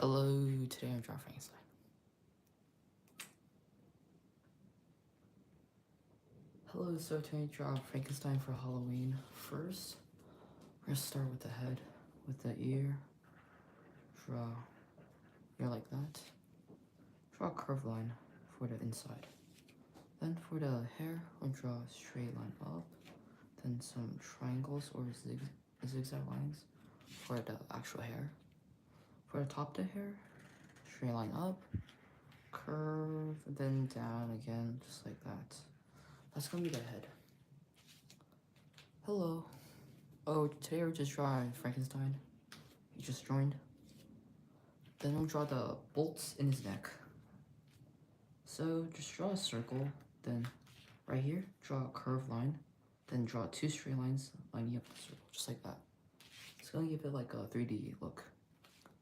Hello, today I'm drawing Frankenstein. Hello, so today I draw Frankenstein for Halloween. First, we're gonna start with the head, with the ear. Draw ear like that. Draw a curved line for the inside. Then for the hair, we'll draw a straight line up. Then some triangles or zigzag lines for the actual hair. For the top of the hair, straight line up, curve, then down again, just like that. That's gonna be the head. Hello. Oh, today we're just drawing Frankenstein. He just joined. Then we'll draw the bolts in his neck. So just draw a circle, then right here, draw a curved line, then draw two straight lines lining up the circle, just like that. It's gonna give it like a 3D look.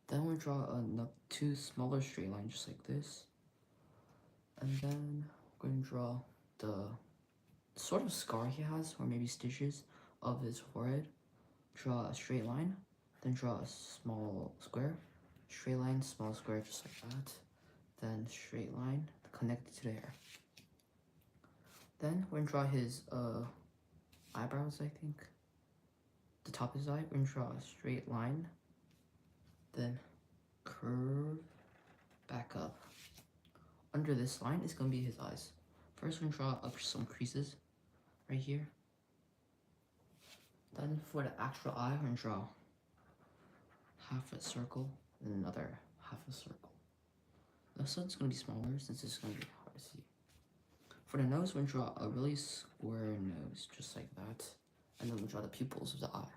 Then we'll draw two smaller straight lines, just like this. And then we're gonna draw the sort of scar he has, or maybe stitches, of his forehead. Draw a straight line, then draw a small square, straight line, small square, just like that. Then straight line connected to the hair. Then we're gonna draw his eyebrows, I think. The top of his eye, we're gonna draw a straight line, then curve back up. Under this line is gonna be his eyes. First, we're gonna draw up some creases right here. Then for the actual eye, we're gonna draw half a circle and another half a circle. This one's gonna be smaller since it's gonna be hard to see. For the nose, we're gonna draw a really square nose, just like that. And then we'll draw the pupils of the eye.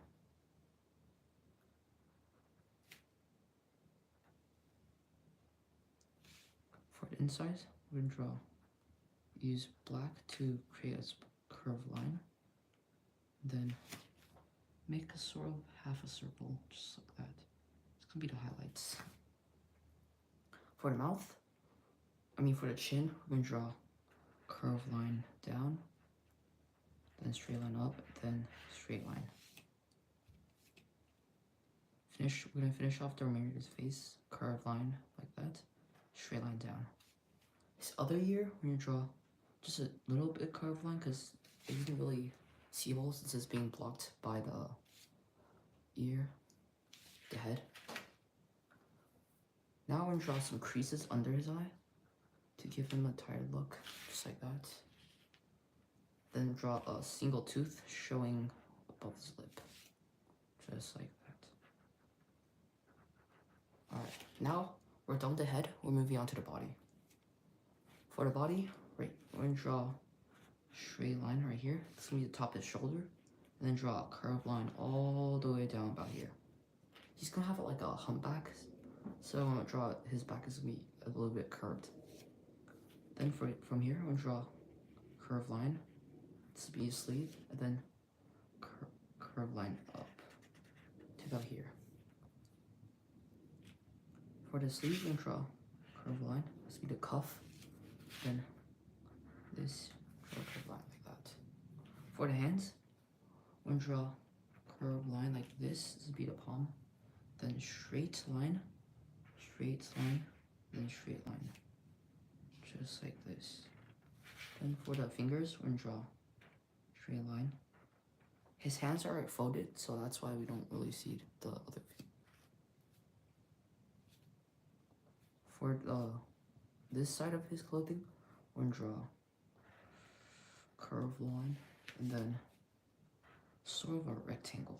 For the insides, we're gonna use black to create a curved line. Then make a sort of half a circle, just like that. It's gonna be the highlights. For the mouth, for the chin, we're gonna draw curved line down, then straight line up, then straight line. We're gonna finish off the remainder of his face, curved line like that, straight line down. His other ear, we're gonna draw just a little bit curved line because you can really see well since it's being blocked by the ear, the head. Now we're gonna draw some creases under his eye to give him a tired look, just like that. Then draw a single tooth showing above his lip, just like that. Alright, now we're done with the head, we're moving on to the body. For the body, we're gonna draw a straight line right here. This is gonna be the top of his shoulder, and then draw a curved line all the way down about here. He's gonna have like a humpback, so I'm gonna draw his back is gonna be a little bit curved. Then from here, I'm gonna draw a curved line. This will be his sleeve, and then curved line up to about here. For the sleeve, I'm gonna draw a curved line. This will be the cuff. Then this, draw a curved line like that. For the hands, I'm gonna draw a curved line like this. This will be the palm. Then straight line, then straight line. Just like this. Then for the fingers, we're gonna draw straight line. His hands are folded, so that's why we don't really see the other feet. For this side of his clothing, we're gonna draw curved line and then sort of a rectangle.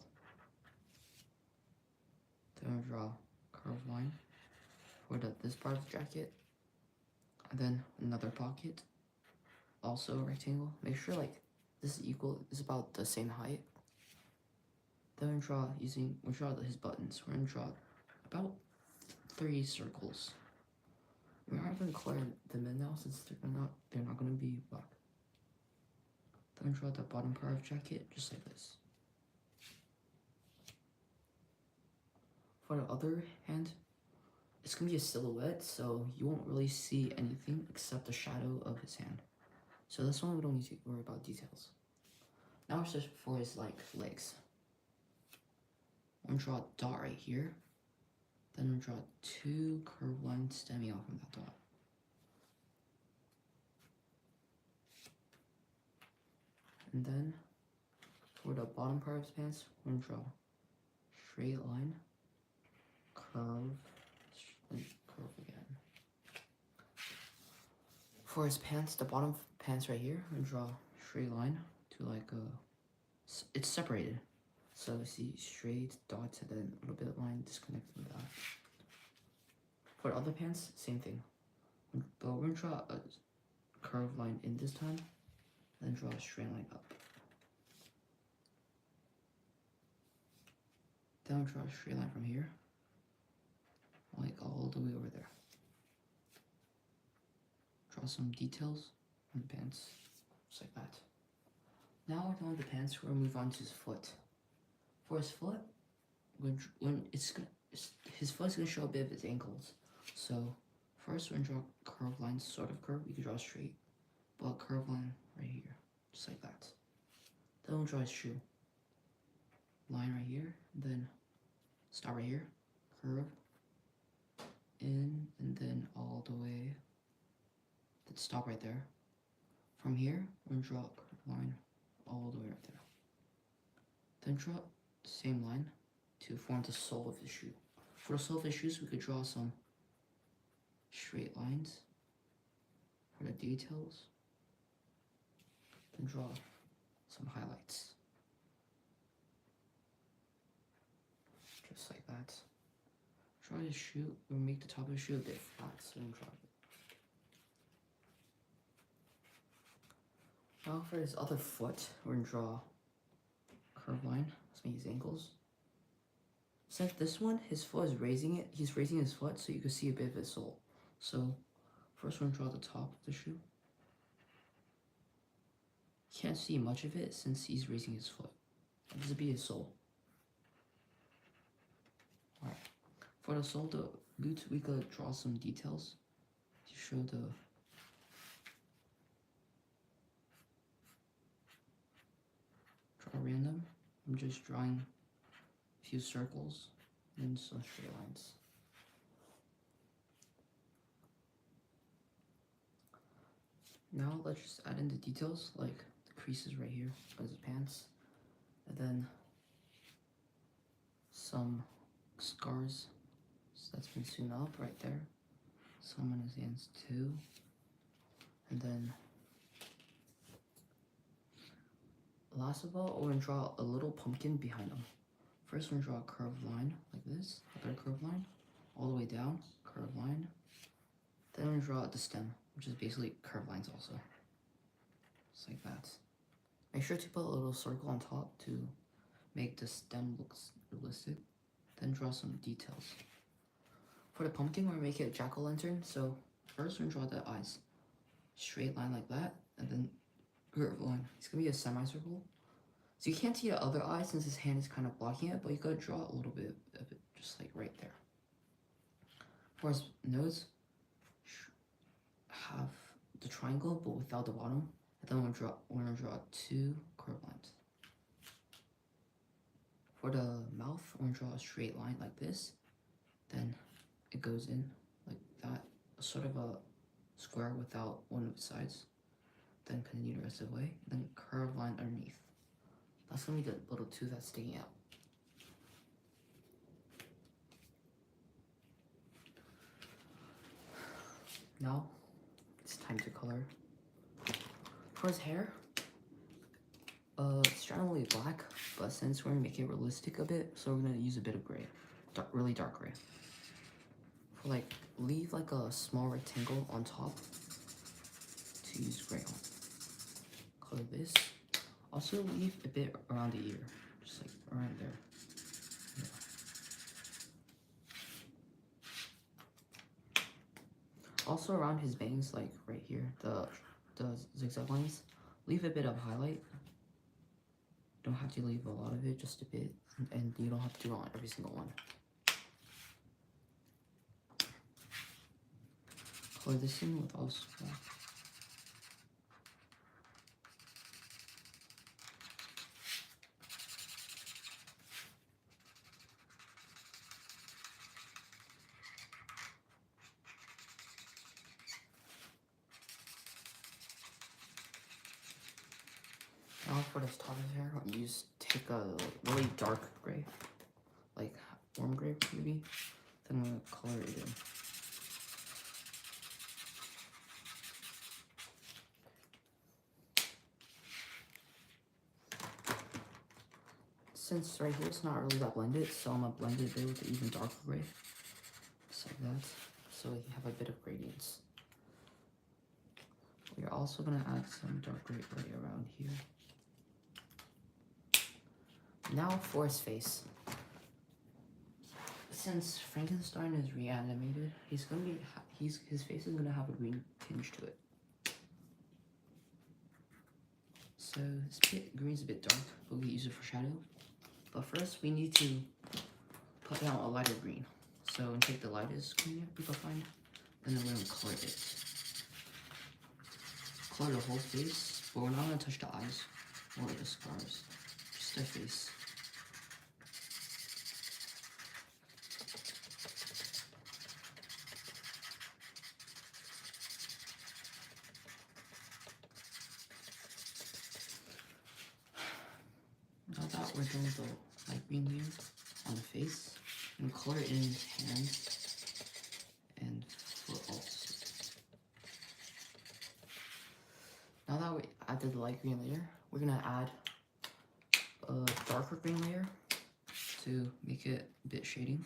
Then we're gonna draw curved line for this part of the jacket, and then another pocket, also a rectangle. Make sure like this is about the same height. Then we draw his buttons. We're gonna draw about 3 circles. We're not gonna color them in now since they're not gonna be black. Then draw the bottom part of the jacket just like this. For the other hand, it's gonna be a silhouette, so you won't really see anything except the shadow of his hand. So this one we don't need to worry about details. Now it's just for his legs. I'm gonna draw a dot right here. Then we'll draw 2 curved lines stemming off from that dot. And then for the bottom part of his pants, we're going to draw straight line, curve, and curve again. For his pants, the bottom pants right here, we're going to draw straight line to like it's separated. So we see straight dots and then a little bit of line disconnecting that. For the other pants, same thing. But we're going to draw a curved line in this time, then draw a straight line up. Then we'll draw a straight line from here, like all the way over there. Draw some details on the pants, just like that. Now we're done with the pants, we're going to move on to his foot. For his foot, his foot's going to show a bit of his ankles. So first we're going to draw curved lines, sort of curved. You can draw straight, but a curved line right here, just like that. Then we'll draw his shoe. Line right here, then stop right here, curve, in, and then all the way, then stop right there. From here, we're going to draw a curved line all the way right there. Then draw the same line to form the sole of the shoe. For the sole of the shoes, we could draw some straight lines for the details, then draw some highlights. Just like that. Draw the shoe, we'll make the top of the shoe a bit flat, so we'll draw it. Now for his other foot, we're going to draw a curved line, let's make his ankles. Since this one, his foot is raising it, he's raising his foot so you can see a bit of his sole. So first we're going to draw the top of the shoe. Can't see much of it since he's raising his foot. This will be his sole. Alright. For the sole, the boot, we could draw some details to show the random. I'm just drawing a few circles and some straight lines. Now let's just add in the details, like the creases right here as his pants, and then some scars that's been sewn up right there, some on his hands too, and then last of all, we're going to draw a little pumpkin behind him. First, we're going to draw a curved line like this, another curved line, all the way down, curved line. Then we're going to draw the stem, which is basically curved lines also. Just like that. Make sure to put a little circle on top to make the stem look realistic. Then draw some details. For the pumpkin, we're going to make it a jack-o'-lantern. So first, we're going to draw the eyes. Straight line like that, and then curved line. It's going to be a semicircle. So you can't see the other eye since his hand is kind of blocking it, but you gotta draw a little bit of it, just like right there. For his nose, have the triangle but without the bottom, and then we're gonna draw 2 curved lines. For the mouth, we're gonna draw a straight line like this, then it goes in like that, sort of a square without one of the sides. Then continue the rest of the way, then curved line underneath. That's gonna be the little tooth that's sticking out. Now, it's time to color. For his hair, it's generally black, but since we're gonna make it realistic a bit, so we're gonna use a bit of gray, really dark gray. For like, leave like a small rectangle on top to use gray on. Color this. Also leave a bit around the ear, just like around there. Yeah. Also around his bangs, like right here, the zigzag lines, leave a bit of highlight. Don't have to leave a lot of it, just a bit, and you don't have to do it on every single one. Color this in with also black. for this top of his hair, I'll take a really dark gray, like warm gray maybe. Then I'm gonna color it in. Since right here it's not really that blended, so I'm gonna blend it a bit with an even darker gray. Just like that. So you have a bit of gradients. We're also gonna add some dark gray right around here. Now for his face. Since Frankenstein is reanimated, his face is gonna have a green tinge to it. So green's a bit dark, but we use it for shadow. But first we need to put down a lighter green. So take the lightest green we can find, and then we're gonna color it. Color the whole face, but we're not gonna touch the eyes or the scars, just the face. Now that we're done with the light green layer on the face, I'm gonna color it in his hands and foot also. Now that we added the light green layer, we're gonna add a darker green layer to make it a bit shading.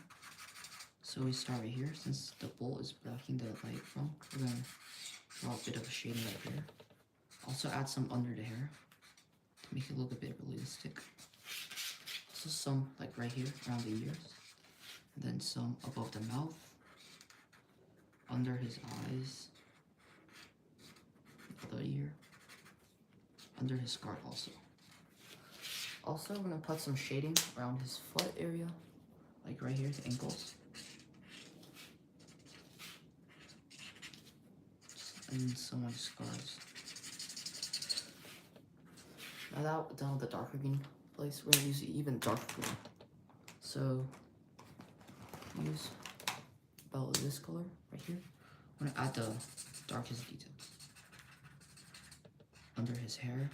So we start right here, since the bolt is blocking the light from, we're gonna draw a bit of a shading right here. Also add some under the hair to make it look a bit realistic. So some like right here around the ears, and then some above the mouth, under his eyes, the other ear, under his scar also. Also, we're gonna put some shading around his foot area, like right here, the ankles. And some of the scars. Now that we're done with the darker green place, we're gonna use even darker green. So use about this color right here. I'm gonna add the darkest details under his hair,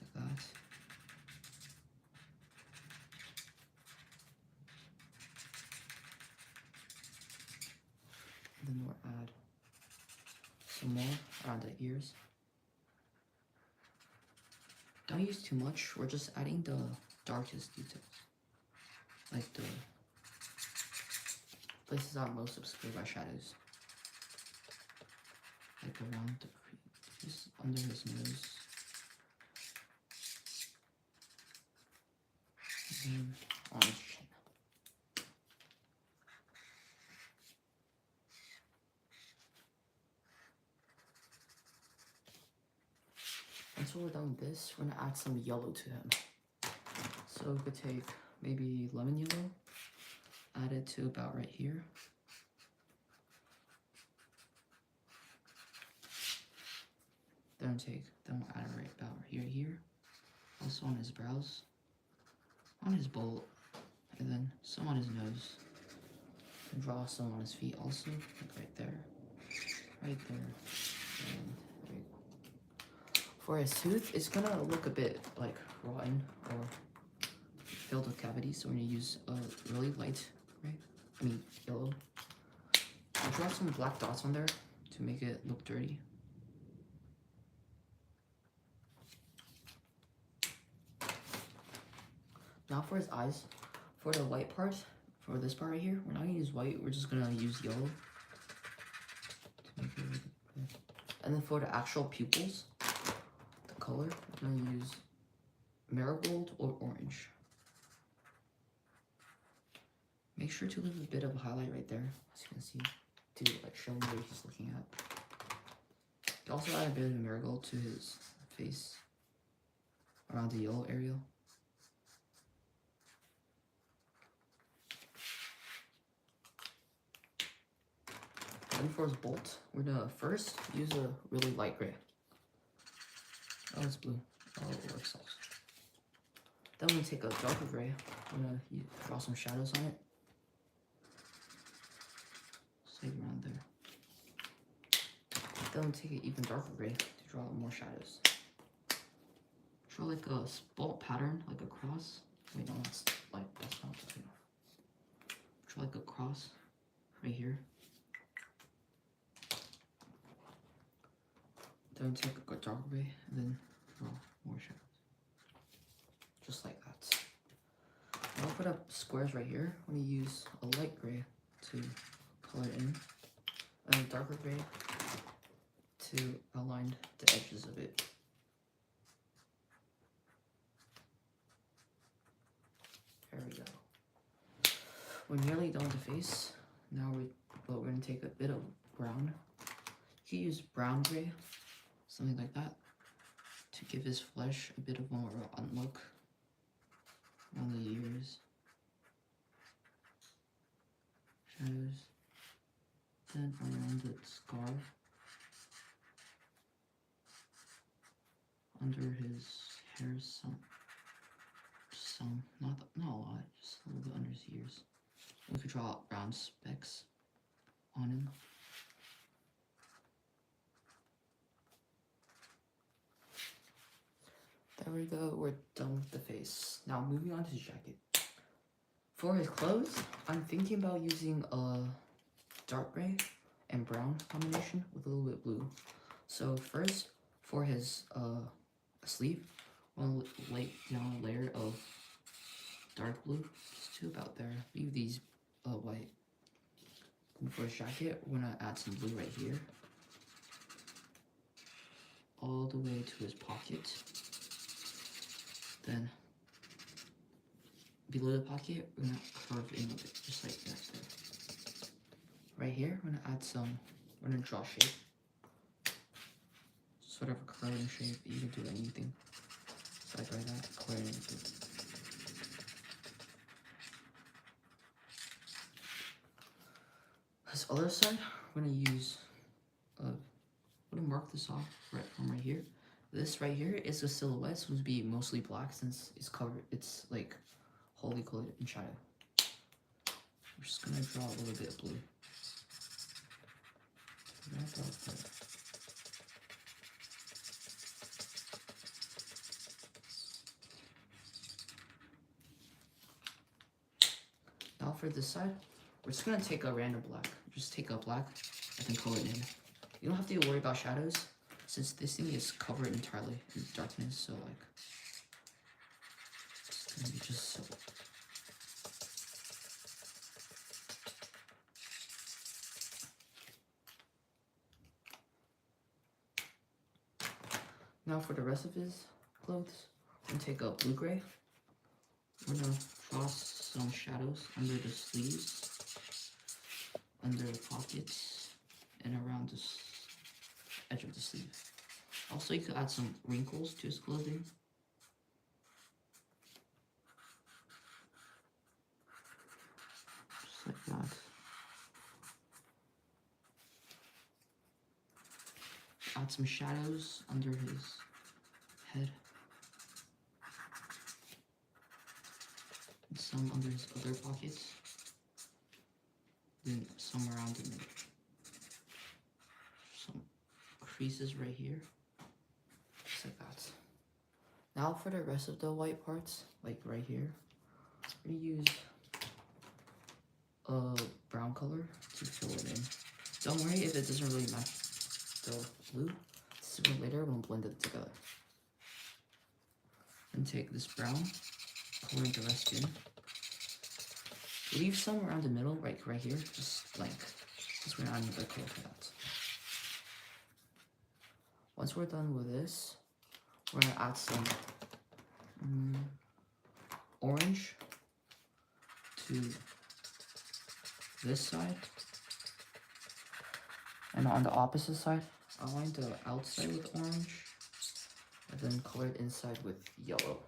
like that. And then we'll add some more around the ears. Don't use too much, we're just adding the darkest details. Like the places that are most obscured by shadows. Like around the just under his nose. And then on his chin. Once we're done with this, we're gonna add some yellow to him. So we could take maybe lemon yellow, add it to about right here. Then we'll add it right about here. Also on his brows, on his bolt, and then some on his nose. And draw some on his feet also, like right there, and there you go. For his tooth, it's gonna look a bit like rotten or filled with cavities, so we're gonna use a really light gray, yellow. I'll draw some black dots on there to make it look dirty. Now for his eyes, for the white part, for this part right here, we're not gonna use white, we're just gonna use yellow to make it look good. And then for the actual pupils, the color, we're gonna use marigold or orange. Make sure to leave a bit of a highlight right there, as you can see, to like show what he's looking at. You also add a bit of marigold to his face, around the yellow area. And for his bolt, we're gonna first use a really light gray. Oh, it's blue. Oh, it works also. Then we're gonna take a darker gray. We're gonna draw some shadows on it. Say around there. Then we'll take an even darker gray to draw more shadows. Draw like a bolt pattern, like a cross. Wait, no, that's not good enough. Draw like a cross right here. Then take a dark gray and then draw more shadows. Just like that. I'll put up squares right here. I'm going to use a light gray to color in, and a darker gray to outline the edges of it. There we go. We're nearly done with the face. Now we're going to take a bit of brown. You can use brown gray, something like that, to give his flesh a bit of more look around the ears. Shadows. Then around the scar. Under his hair, some, not a lot, just a little bit under his ears. We could draw out brown specks on him. There we go, we're done with the face. Now moving on to his jacket. For his clothes, I'm thinking about using a dark gray and brown combination with a little bit blue. So first, for his sleeve, I'll lay down a layer of dark blue, just to about there. Leave these white. And for his jacket, we're gonna add some blue right here, all the way to his pocket. Then below the pocket, we're gonna curve in with it, just like that there. Right here, we're gonna draw shape. Sort of a curving shape. You can do anything. So like that, color in with it. This other side, we're gonna use, I'm gonna mark this off from right here. This right here is a silhouette, so it's gonna be mostly black since it's like wholly colored in shadow. We're just gonna draw a little bit of blue. Now for this side, we're just gonna take a random black. Just take a black and then color it in. You don't have to worry about shadows since this thing is covered entirely in darkness, so like it's gonna be just so. Now for the rest of his clothes, I'm gonna take a blue gray. We're gonna draw some shadows under the sleeves, under the pockets, and around the edge of the sleeve. Also, you could add some wrinkles to his clothing. Just like that. Add some shadows under his head. And some under his other pockets. Then some around the middle. Some creases right here. Just like that. Now for the rest of the white parts, like right here, we use a brown color to fill it in. Don't worry if it doesn't really match the blue. Sooner or later, we'll blend it together. And take this brown, color the rest in. Leave some around the middle, right here, just blank. Because we're not another color for that. Once we're done with this, we're gonna add some orange to this side. And on the opposite side, outline the outside with orange, and then color it inside with yellow.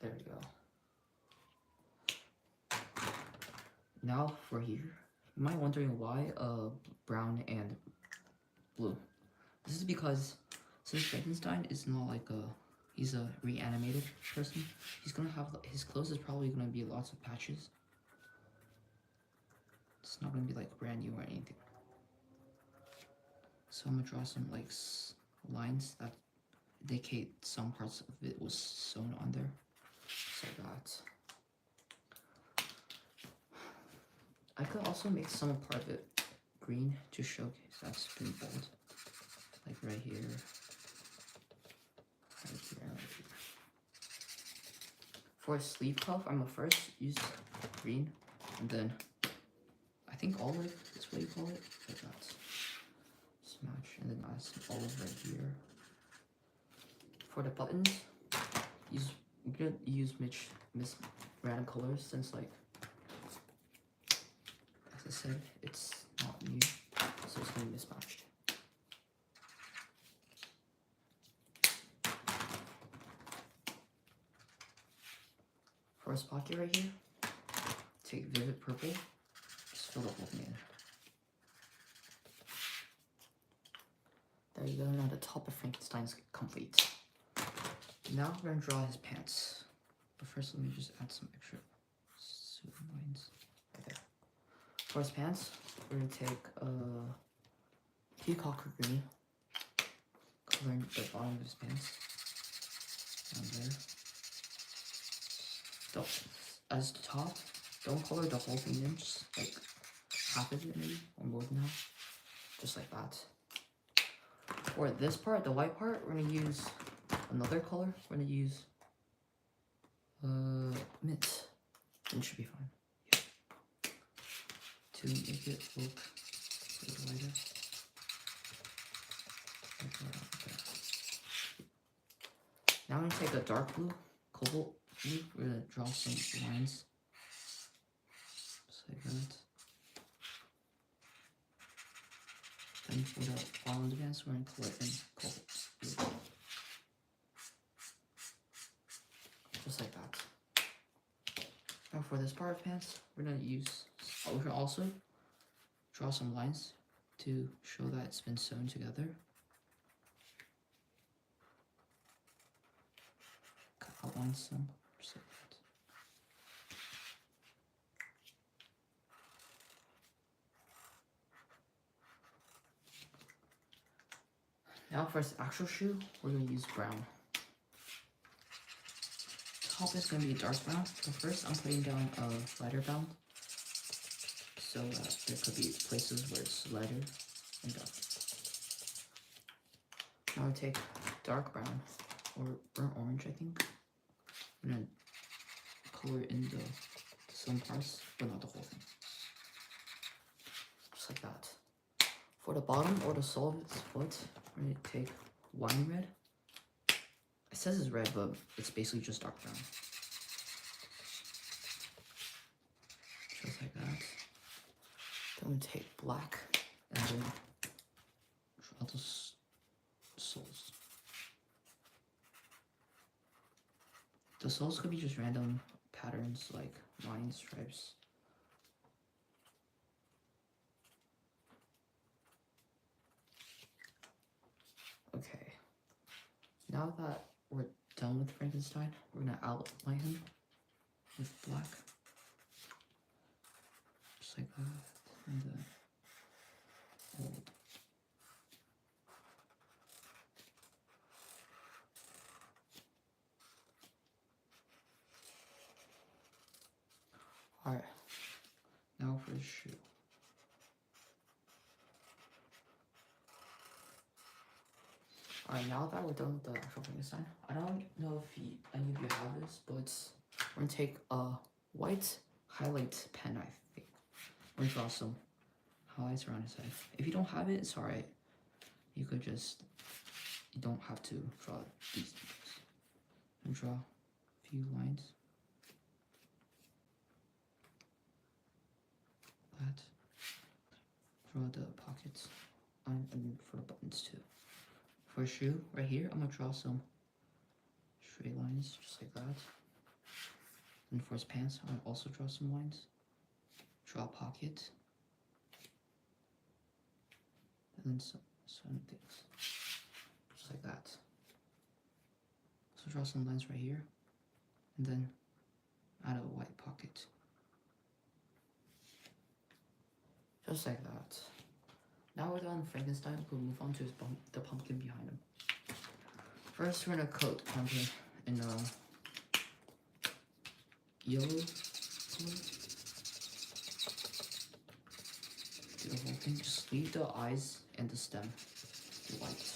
There we go. Now for here, you might be wondering why brown and blue. This is because since Frankenstein is not like he's a reanimated person, he's gonna have, his clothes is probably gonna be lots of patches. It's not gonna be like brand new or anything. So I'm gonna draw some like lines that indicate some parts of it was sewn on there. Just like that. I could also make some part of it green to showcase that's been bold. Like right here. Right here, right here. For a sleeve cuff, I'm gonna first use green, and then I think olive is what you call it. Like that. Smash, and then add some olive right here. For the buttons, I'm gonna use random colors since, like, as I said, it's not new, so it's gonna be mismatched. First pocket right here, take vivid purple, just fill the whole thing in. There you go, now the top of Frankenstein's complete. Now we're gonna draw his pants. But first let me just add some extra lines right there. For his pants, we're gonna take peacock green, coloring the bottom of his pants. Down there. As the top, don't color the whole thing in, just like half of it maybe, or more than half. Just like that. For this part, the white part, we're gonna use another color. We're gonna use mint. It should be fine. Yeah. To make it look a little lighter. Now I'm gonna take a dark blue, cobalt blue. We're gonna draw some lines. Just like that. Then for the bottom of the pants, we're gonna color in cobalt blue. Just like that. Now for this part of pants, we're gonna also draw some lines to show that it's been sewn together. Outline some, just like that. Now for the actual shoe, we're gonna use brown. Top is gonna be dark brown, but first I'm putting down a lighter brown, so that there could be places where it's lighter and dark. Now I take dark brown, or burnt orange I think. I'm gonna color in some parts, but not the whole thing. Just like that. For the bottom or the sole of its foot, we're gonna take wine red. It says it's red, but it's basically just dark brown. Just like that. Then I'm gonna take black and then draw the soles. The soles could be just random patterns like lines, stripes. Okay. Now that we're done with Frankenstein, we're gonna outline him with black. Just like that. And then old. Alright. Now for the shoe. Alright, now that we're done with the actual Frankenstein, I don't know if any of you have this, but we're gonna take a white highlight pen, I think. We're gonna draw some highlights around his head. If you don't have it, it's alright. You don't have to draw these things. And draw a few lines. That. Draw the pockets and for the buttons too. For a shoe, right here, I'm gonna draw some straight lines, just like that. And for his pants, I'll also draw some lines. Draw a pocket. And then some things. Just like that. So draw some lines right here. And then add a white pocket. Just like that. Now we're done Frankenstein, we'll move on to the pumpkin behind him. First, we're gonna coat the pumpkin in yellow color. Do the whole thing. Just leave the eyes and the stem white.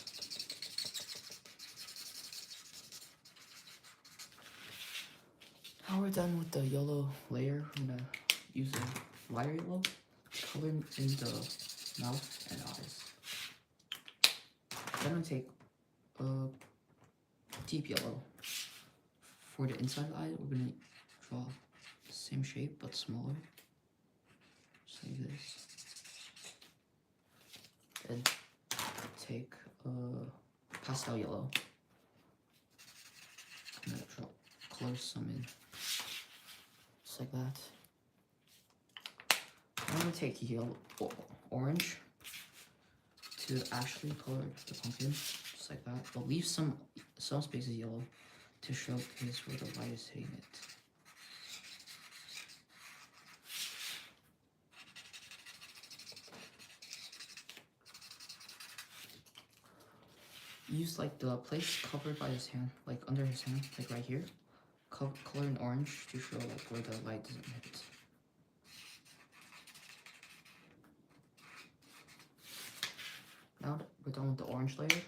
Now we're done with the yellow layer. I'm gonna use a lighter yellow to color in the mouth and eyes. Then I'm gonna take a deep yellow. For the inside eye, we're gonna draw the same shape but smaller. Just like this. Then take a pastel yellow. I'm gonna color some in. Just like that. I'm gonna take yellow, orange to actually color the pumpkin, just like that. But leave some spaces yellow to showcase where the light is hitting it. Use like the place covered by his hand, like under his hand, like right here. Color in orange to show like where the light doesn't hit. Now that we're done with the orange layer,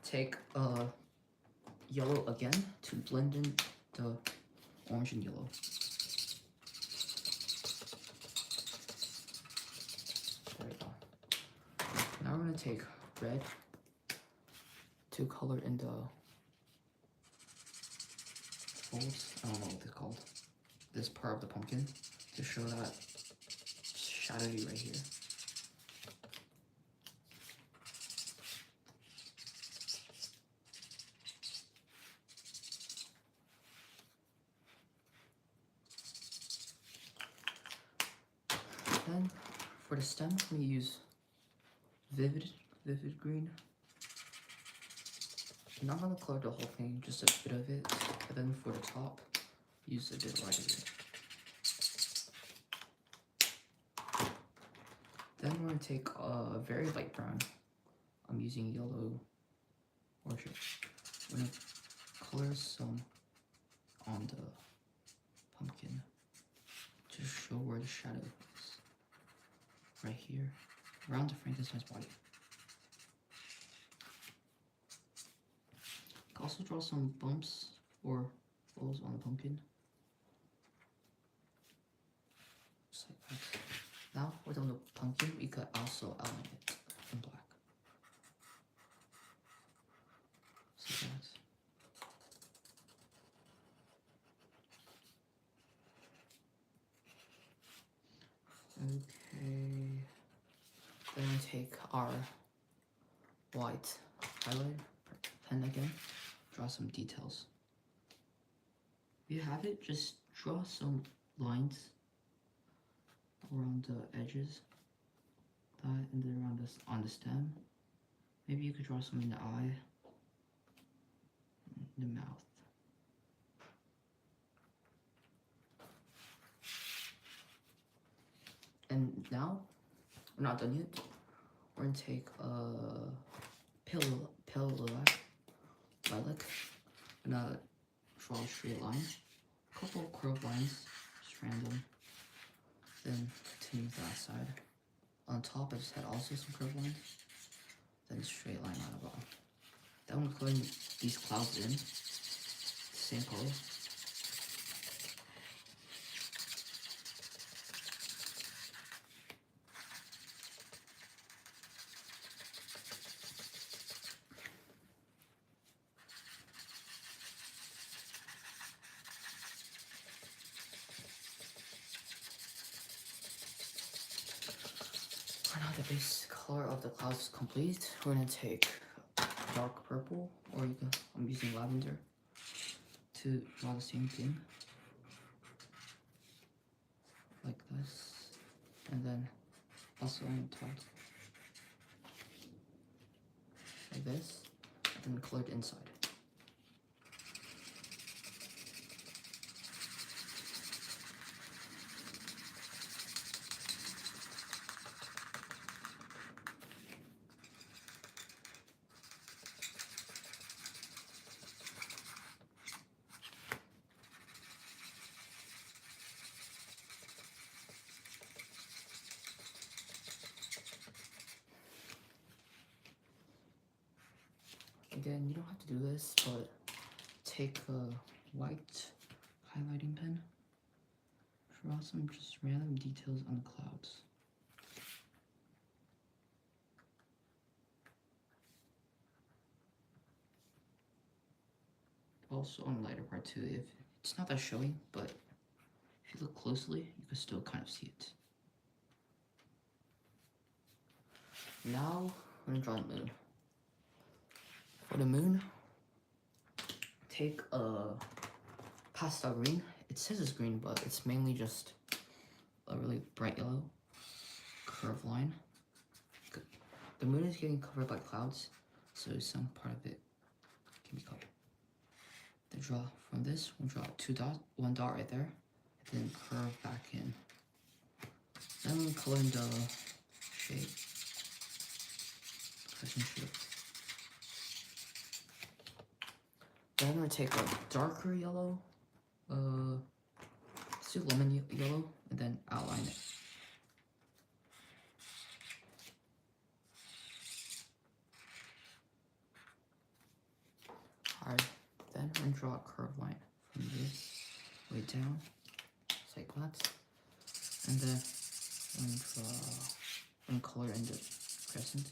take yellow again to blend in the orange and yellow. There we go. Now we're gonna take red to color in the folds. I don't know what they're called. This part of the pumpkin to show that shadowy right here. Then for the stem, we use vivid green. I'm not gonna color the whole thing, just a bit of it. And then for the top, use a bit lighter. Then we're gonna take a very light brown. I'm using yellow orchid. I'm gonna color some on the pumpkin to show where the shadow is. Right here, around the Frankenstein's body. Also draw some bumps or folds on the pumpkin. Just like that. Now we're done with the pumpkin, we could also outline it in black. Just like that. Okay. Then we take our white highlighter pen again. Draw some details. If you have it, just draw some lines around the edges, that, and then around this on the stem. Maybe you could draw some in the eye, in the mouth. And now we're not done yet. We're gonna take a pale lilac. I'm gonna draw a straight line, a couple of curved lines, just random. Then continue with that side. On top of his head, also some curved lines. Then a straight line on the bottom. Then I'm putting these clouds in, same color. Now the base color of the clouds is complete. We're gonna take dark purple, or I'm using lavender to draw the same thing, like this, and then also on top, like this, and then color the inside. don't have to do this, but take a white highlighting pen. Draw some just random details on the clouds. Also on the lighter part too, if it's not that showy, but if you look closely, you can still kind of see it. Now, I'm gonna draw the moon. For the moon, take a pastel green. It says it's green, but it's mainly just a really bright yellow curved line. The moon is getting covered by clouds, so some part of it can be covered. Then draw from this, we'll draw one dot right there, and then curve back in. Then color in the shape. Shape. Then I'm gonna take a darker yellow, let's do lemon yellow, and then outline it. Alright, then I'm gonna draw a curved line from this way down, just like that. And then I'm gonna draw and color in the crescent.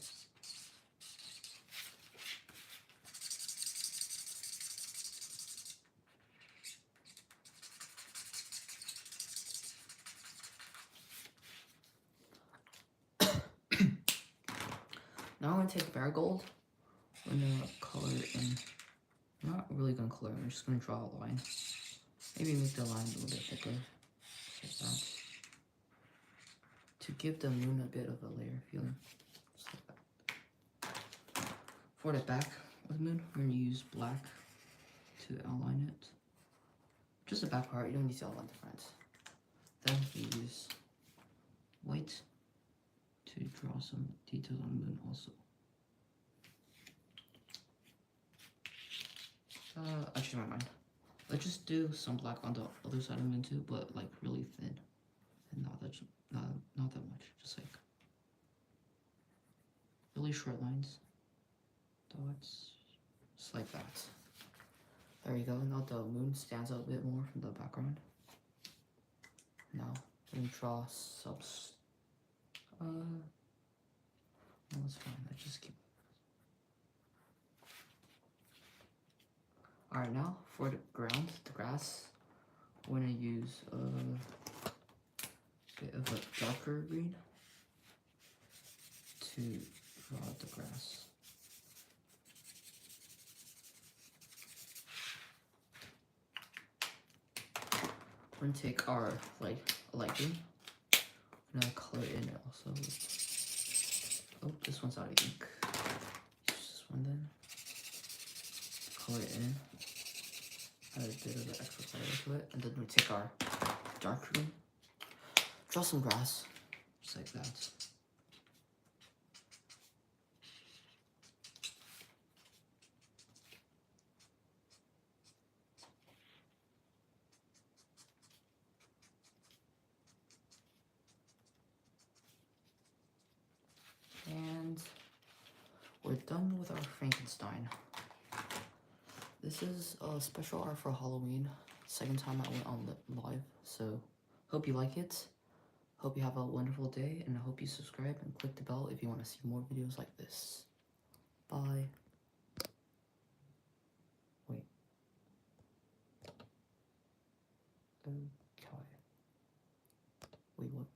Now I'm gonna take marigold. I'm gonna color in. I'm not really gonna color. I'm just gonna draw a line. Maybe make the line a little bit thicker, just like that, to give the moon a bit of a layer feeling, just like that. For the back of the moon, we're gonna use black to outline it. Just the back part. You don't need to outline the front. Then we use white to draw some details on the moon also. I changed my mind. Let's just do some black on the other side of the moon too, but like really thin and not that much. Just like really short lines, dots, just like that. There you go. Now the moon stands out a bit more from the background. Now let me draw some. No, it's fine. I just keep. Alright, now for the ground, the grass, we're gonna use a bit of a darker green to draw the grass. We're gonna take our light green. I'm gonna color in it also. Oh, this one's out of ink. Use this one then. Color it in. Add a bit of the extra color to it, and then we take our dark green. Draw some grass, just like that. And we're done with our Frankenstein. This is a special art for Halloween. Second time I went on live, so hope you like it. Hope you have a wonderful day, and I hope you subscribe and click the bell if you want to see more videos like this. Bye. Wait. Okay. Wait, what?